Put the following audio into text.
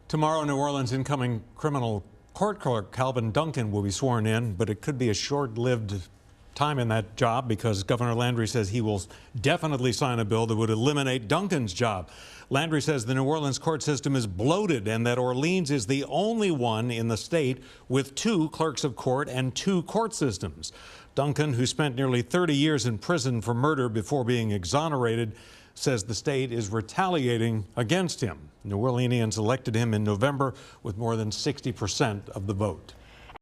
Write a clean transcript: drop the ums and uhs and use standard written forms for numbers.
Tomorrow, New Orleans incoming criminal court clerk Calvin Duncan will be sworn in, but it could be a short-lived time in that job because Governor Landry says he will definitely sign a bill that would eliminate Duncan's job. Landry says the New Orleans court system is bloated and that Orleans is the only one in the state with 2 clerks of court and 2 court systems. Duncan, who spent nearly 30 years in prison for murder before being exonerated, says the state is retaliating against him. New Orleanians elected him in November with more than 60% of the vote.